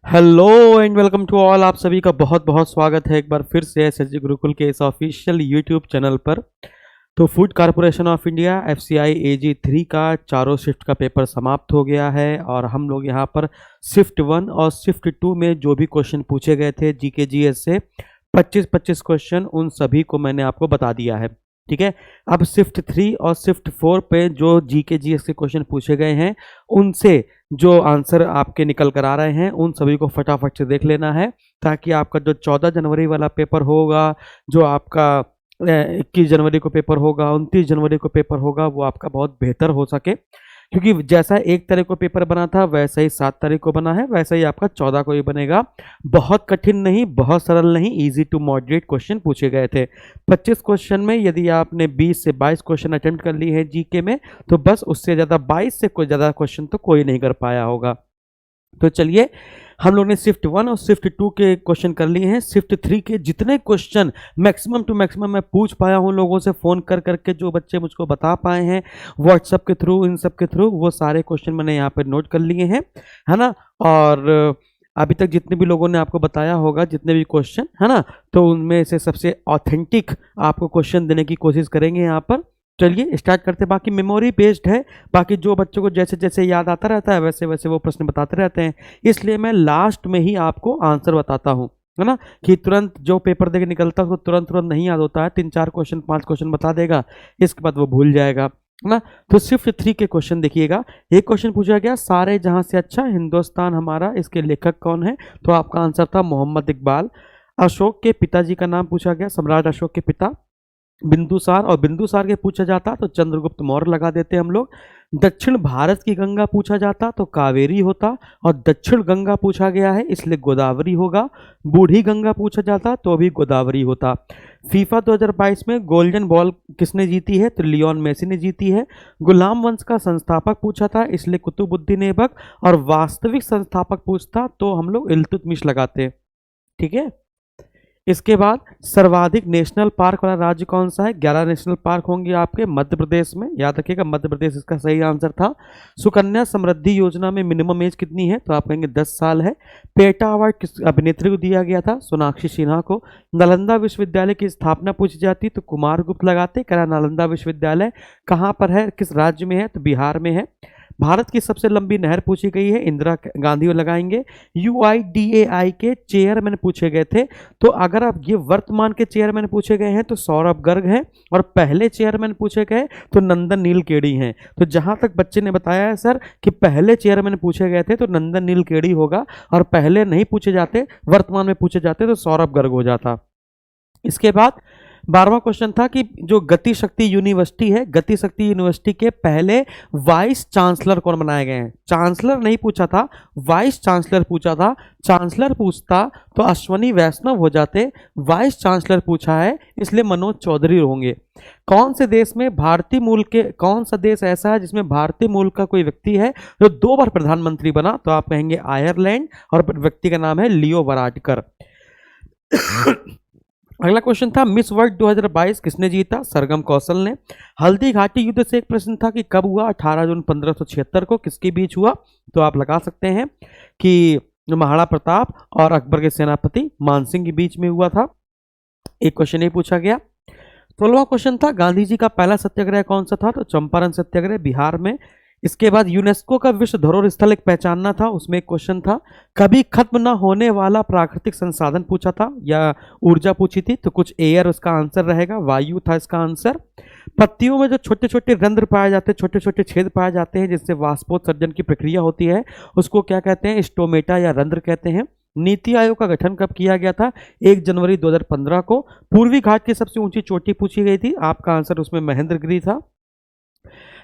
Hello and welcome to all. आप सभी का बहुत बहुत स्वागत है एक बार फिर से एसएसजी गुरुकुल के इस ऑफिशियल यूट्यूब चैनल पर। तो food corporation of India FCI AG 3 का चारों शिफ्ट का पेपर समाप्त हो गया है और हम लोग यहाँ पर शिफ्ट 1 और शिफ्ट 2 में जो भी क्वेश्चन पूछे गए थे जीके जीएस से 25-25 क्वेश्चन उन सभी को मैंने आपको बता दिया है। ठीक है, अब शिफ्ट 3 और शिफ्ट 4 पे जो जीके जीएस के क्वेश्चन पूछे गए हैं उनसे जो आंसर आपके निकल कर आ रहे हैं उन सभी को फटाफट से देख लेना है, ताकि आपका जो 14 जनवरी वाला पेपर होगा, जो आपका 21 जनवरी को पेपर होगा, 29 जनवरी को पेपर होगा, वो आपका बहुत बेहतर हो सके। क्योंकि जैसा 1 तारीख को पेपर बना था वैसा ही 7 तारीख को बना है, वैसा ही आपका 14 को ही बनेगा। बहुत कठिन नहीं, बहुत सरल नहीं, इजी टू मॉडरेट क्वेश्चन पूछे गए थे। 25 क्वेश्चन में यदि आपने 20 से 22 क्वेश्चन अटेम्प्ट कर ली है जीके में, तो बस उससे ज़्यादा 22 से कोई ज़्यादा क्वेश्चन तो कोई नहीं कर पाया होगा। तो चलिए, हम लोग ने शिफ्ट 1 और शिफ्ट 2 के क्वेश्चन कर लिए हैं। शिफ्ट 3 के जितने क्वेश्चन मैक्सिमम टू मैक्सिमम मैं पूछ पाया हूं लोगों से फ़ोन कर करके, जो बच्चे मुझको बता पाए हैं व्हाट्सएप के थ्रू, इन सब के थ्रू, वो सारे क्वेश्चन मैंने यहाँ पर नोट कर लिए हैं, है ना। और अभी तक जितने भी लोगों ने आपको बताया होगा, जितने भी क्वेश्चन, है ना, तो उनमें से सबसे ऑथेंटिक आपको क्वेश्चन देने की कोशिश करेंगे यहाँ पर। चलिए स्टार्ट करते हैं। बाकी मेमोरी बेस्ड है, बाकी जो बच्चों को जैसे जैसे याद आता रहता है वैसे वैसे वो प्रश्न बताते रहते हैं, इसलिए मैं लास्ट में ही आपको आंसर बताता हूँ, है ना, कि तुरंत जो पेपर देके निकलता है उसको तुरंत तुरंत नहीं याद होता है। 3-4 क्वेश्चन 5 क्वेश्चन बता देगा, इसके बाद वो भूल जाएगा, है ना। तो शिफ्ट 3 के क्वेश्चन देखिएगा। एक क्वेश्चन पूछा गया, सारे जहां से अच्छा हिंदुस्तान हमारा, इसके लेखक कौन है? तो आपका आंसर था मोहम्मद इकबाल। अशोक के पिताजी का नाम पूछा गया, सम्राट अशोक के पिता बिंदुसार, और बिंदुसार के पूछा जाता तो चंद्रगुप्त मौर्य लगा देते हम लोग। दक्षिण भारत की गंगा पूछा जाता तो कावेरी होता, और दक्षिण गंगा पूछा गया है इसलिए गोदावरी होगा। बूढ़ी गंगा पूछा जाता तो भी गोदावरी होता। फीफा 2022 में गोल्डन बॉल किसने जीती है? तो लियोन मेसी ने जीती है। गुलाम वंश का संस्थापक पूछा था इसलिए कुतुबुद्दीन ऐबक, और वास्तविक संस्थापक पूछता तो हम लोग इल्तुतमिश लगाते। ठीक है, इसके बाद सर्वाधिक नेशनल पार्क वाला राज्य कौन सा है? 11 नेशनल पार्क होंगे आपके मध्य प्रदेश में, याद रखिएगा मध्य प्रदेश इसका सही आंसर था। सुकन्या समृद्धि योजना में मिनिमम एज कितनी है? तो आप कहेंगे 10 साल है। पेटा अवार्ड किस अभिनेत्री को दिया गया था? सोनाक्षी सिन्हा को। नालंदा विश्वविद्यालय की स्थापना पूछी जाती तो कुमार गुप्त लगाते। कह नालंदा विश्वविद्यालय कहाँ पर है, किस राज्य में है? तो बिहार में है। भारत की सबसे लंबी नहर पूछी गई है, इंदिरा गांधी लगाएंगे। यूआईडीएआई के चेयरमैन पूछे गए थे, तो अगर आप ये वर्तमान के चेयरमैन पूछे गए हैं तो सौरभ गर्ग हैं, और पहले चेयरमैन पूछे गए तो नंदन नीलकेड़ी हैं। तो जहां तक बच्चे ने बताया है सर कि पहले चेयरमैन पूछे गए थे तो नंदन नीलकेड़ी होगा, और पहले नहीं पूछे जाते, वर्तमान में पूछे जाते तो सौरभ गर्ग हो जाता। इसके बाद 12वां क्वेश्चन था कि जो गति शक्ति यूनिवर्सिटी है, गति शक्ति यूनिवर्सिटी के पहले वाइस चांसलर कौन बनाए गए हैं? चांसलर नहीं पूछा था, वाइस चांसलर पूछा था। चांसलर पूछता तो अश्वनी वैष्णव हो जाते, वाइस चांसलर पूछा है इसलिए मनोज चौधरी होंगे। कौन से देश में भारतीय मूल के, कौन सा देश ऐसा है जिसमें भारतीय मूल का कोई व्यक्ति है जो 2 बार प्रधानमंत्री बना? तो आप कहेंगे आयरलैंड, और व्यक्ति का नाम है लियो वाराडकर। अगला क्वेश्चन था, मिस वर्ल्ड 2022 किसने जीता? सरगम कौशल ने। हल्दी घाटी युद्ध से एक प्रश्न था कि कब हुआ? 18 जून 1576 को। किसके बीच हुआ? तो आप लगा सकते हैं कि महाराणा प्रताप और अकबर के सेनापति मानसिंह के बीच में हुआ था। एक क्वेश्चन ये पूछा गया। 16वां क्वेश्चन था, गांधी जी का पहला सत्याग्रह कौन सा था? तो चंपारण सत्याग्रह, बिहार में। इसके बाद यूनेस्को का विश्व धरोहर स्थल एक पहचानना था, उसमें एक क्वेश्चन था। कभी खत्म ना होने वाला प्राकृतिक संसाधन पूछा था या ऊर्जा पूछी थी? तो कुछ एयर उसका आंसर रहेगा, वायु था इसका आंसर। पत्तियों में जो छोटे छोटे रंध्र पाए जाते हैं, छोटे छोटे छेद पाए जाते हैं जिससे वाष्पोत्सर्जन की प्रक्रिया होती है, उसको क्या कहते हैं? स्टोमेटा या रंध्र कहते हैं। नीति आयोग का गठन कब किया गया था? 1 जनवरी 2015 को। पूर्वी घाट की सबसे ऊंची चोटी पूछी गई थी, आपका आंसर उसमें महेंद्रगिरी था।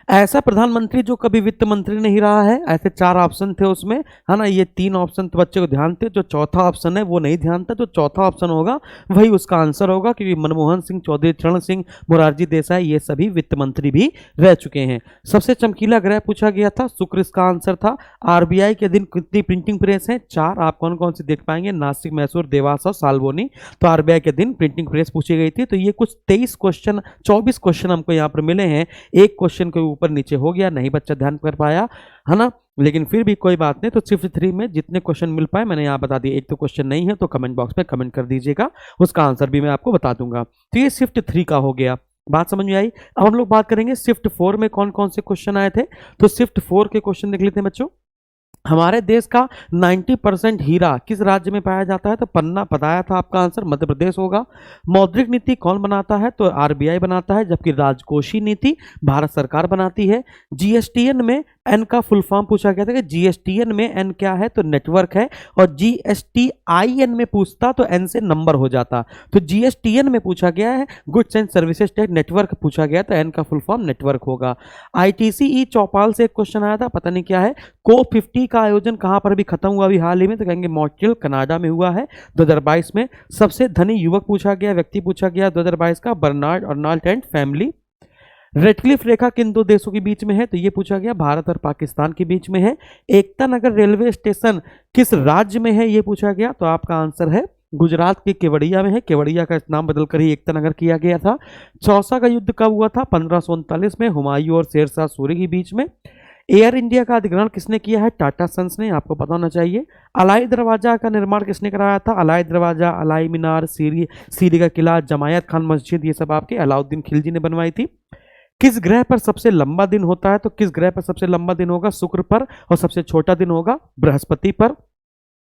ऐसा प्रधानमंत्री जो कभी वित्त मंत्री नहीं रहा है, ऐसे 4 ऑप्शन थे उसमें, है ना। ये 3 ऑप्शन तो बच्चे को ध्यान थे, जो चौथा ऑप्शन है वो नहीं ध्यान था। जो चौथा ऑप्शन होगा वही उसका आंसर होगा, क्योंकि मनमोहन सिंह, चौधरी चरण सिंह, मोरारजी देसाई ये सभी वित्त मंत्री भी रह चुके हैं। सबसे चमकीला ग्रह पूछा गया था, शुक्र इसका आंसर था। आरबीआई के दिन कितनी प्रिंटिंग प्रेस है? 4। आप कौन कौन सी देख पाएंगे? नासिक, मैसूर, देवास और सालबोनी। तो आरबीआई के दिन प्रिंटिंग प्रेस पूछी गई थी। तो ये कुछ 23 क्वेश्चन, 24 क्वेश्चन हमको यहाँ पर मिले हैं। एक क्वेश्चन के ऊपर नीचे हो गया, नहीं बच्चा ध्यान कर पाया, है ना। लेकिन फिर भी कोई बात नहीं। तो शिफ्ट 3 में जितने क्वेश्चन मिल पाए मैंने यहाँ बता दिया। एक तो क्वेश्चन नहीं है तो कमेंट बॉक्स में कमेंट कर दीजिएगा, उसका आंसर भी मैं आपको बता दूंगा। तो ये शिफ्ट 3 का हो गया, बात समझ में आई। अब हम लोग बात करेंगे शिफ्ट 4 में कौन कौन से क्वेश्चन आए थे। तो शिफ्ट 4 के क्वेश्चन देख लेते हैं बच्चों। हमारे देश का 90% हीरा किस राज्य में पाया जाता है? तो पन्ना बताया था, आपका आंसर मध्य प्रदेश होगा। मौद्रिक नीति कौन बनाता है? तो आरबीआई बनाता है, जबकि राजकोषीय नीति भारत सरकार बनाती है। जीएसटीएन में एन का फुल फॉर्म पूछा गया था कि जीएसटीएन में एन क्या है? तो नेटवर्क है। और जीएसटीआईएन में पूछता तो एन से नंबर हो जाता। तो जीएसटीएन में पूछा गया है goods and services tax, network पूछा गया तो एन का फुल फॉर्म नेटवर्क होगा। आईटीसीई चौपाल से एक क्वेश्चन आया था, पता नहीं क्या है। को50 का आयोजन कहां पर भी खत्म हुआ अभी हाल ही में? तो कहेंगे मॉन्ट्रियल कनाडा में हुआ है 2022 में। सबसे धनी युवक पूछा गया, व्यक्ति पूछा गया 2022 का, Bernard Arnault and family. Radcliffe रेखा किन दो देशों के बीच में है? तो ये पूछा गया भारत और पाकिस्तान के बीच में है। एकता नगर रेलवे स्टेशन किस राज्य में है? ये पूछा गया, तो आपका आंसर है गुजरात के केवड़िया में है। केवड़िया का नाम बदलकर ही एकता नगर किया गया था। चौसा का युद्ध कब हुआ था? 1539 में, हुमायूं और शेरशाह सूरी के बीच में। एयर इंडिया का अधिग्रहण किसने किया है? टाटा सन्स ने, आपको पता होना चाहिए। अलाई दरवाजा का निर्माण किसने कराया था? अलाई दरवाजा, अलाई मीनार, सीरी का किला, जमायत खान मस्जिद, ये सब आपके अलाउद्दीन खिलजी ने बनवाई थी। किस ग्रह पर सबसे लंबा दिन होता है? तो किस ग्रह पर सबसे लंबा दिन होगा? शुक्र पर। और सबसे छोटा दिन होगा बृहस्पति पर।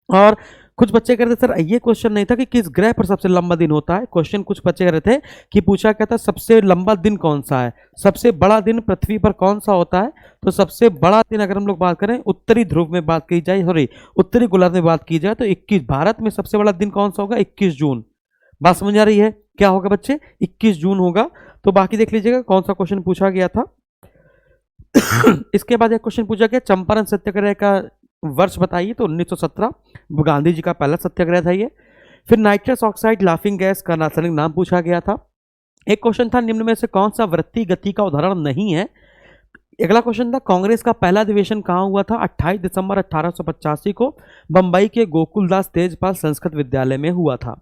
और कुछ बच्चे कह रहे थे सर ये क्वेश्चन नहीं था कि किस ग्रह पर सबसे लंबा दिन होता है, क्वेश्चन कुछ बच्चे कह रहे थे कि पूछा क्या था सबसे लंबा दिन कौन सा है, सबसे बड़ा दिन पृथ्वी पर कौन सा होता है। तो सबसे बड़ा दिन अगर हम लोग बात करें उत्तरी ध्रुव में बात की जाए, सॉरी उत्तरी गोलार्ध में बात की जाए, तो 21 भारत में सबसे बड़ा दिन कौन सा होगा? 21 जून। बात समझ आ रही है? क्या होगा बच्चे? 21 जून होगा। तो बाकी देख लीजिएगा कौन सा क्वेश्चन पूछा गया था। इसके बाद एक क्वेश्चन पूछा गया चंपारण सत्याग्रह का वर्ष बताइए। तो 1917 गांधी जी का पहला सत्याग्रह था ये। फिर नाइट्रस ऑक्साइड लाफिंग गैस का रासायनिक नाम पूछा गया था। एक क्वेश्चन था निम्न में से कौन सा वृत्तीय गति का उदाहरण नहीं है। अगला क्वेश्चन था कांग्रेस का पहला अधिवेशन कहाँ हुआ था? 28 दिसंबर 1885 को बंबई के गोकुलदास तेजपाल संस्कृत विद्यालय में हुआ था।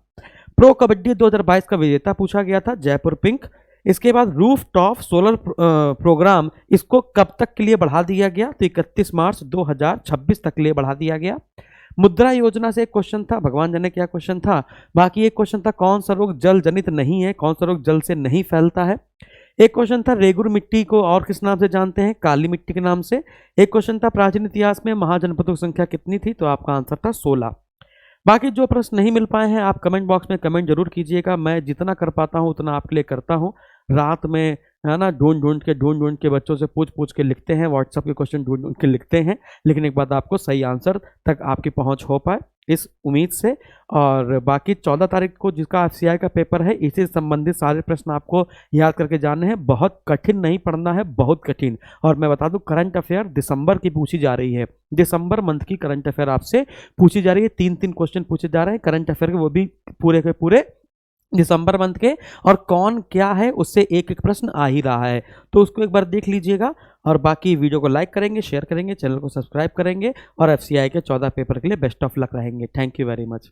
प्रो कबड्डी 2022 का विजेता पूछा गया था जयपुर पिंक। इसके बाद रूफ टॉप सोलर प्रोग्राम इसको कब तक के लिए बढ़ा दिया गया? तो 31 मार्च 2026 तक के लिए बढ़ा दिया गया। मुद्रा योजना से एक क्वेश्चन था, भगवान जाने क्या क्वेश्चन था। बाकी एक क्वेश्चन था कौन सा रोग जल जनित नहीं है, कौन सा रोग जल से नहीं फैलता है। एक क्वेश्चन था रेगुर मिट्टी को और किस नाम से जानते हैं? काली मिट्टी के नाम से। एक क्वेश्चन था प्राचीन इतिहास में महाजनपदों की संख्या कितनी थी? तो आपका आंसर था 16। बाकी जो प्रश्न नहीं मिल पाए हैं आप कमेंट बॉक्स में कमेंट जरूर कीजिएगा, मैं जितना कर पाता हूँ उतना आपके लिए करता हूँ। रात में है ना ढूंढ ढूंढ के बच्चों से पूछ के लिखते हैं, व्हाट्सएप के क्वेश्चन ढूंढ के लिखते हैं, लेकिन एक बात आपको सही आंसर तक आपकी पहुंच हो पाए इस उम्मीद से। और बाकी 14 तारीख को जिसका एफसीआई का पेपर है इसी से संबंधित सारे प्रश्न आपको याद करके जानने हैं। बहुत कठिन नहीं पढ़ना है, बहुत कठिन। और मैं बता दूं करंट अफेयर दिसंबर की पूछी जा रही है, दिसंबर मंथ की करंट अफेयर आपसे पूछी जा रही है। 3 क्वेश्चन पूछे जा रहे हैं करंट अफेयर के, वो भी पूरे के पूरे दिसंबर मंथ के। और कौन क्या है उससे एक एक प्रश्न आ ही रहा है, तो उसको एक बार देख लीजिएगा। और बाकी वीडियो को लाइक करेंगे, शेयर करेंगे, चैनल को सब्सक्राइब करेंगे और एफसीआई के 14 पेपर के लिए बेस्ट ऑफ लक रहेंगे। Thank you very much.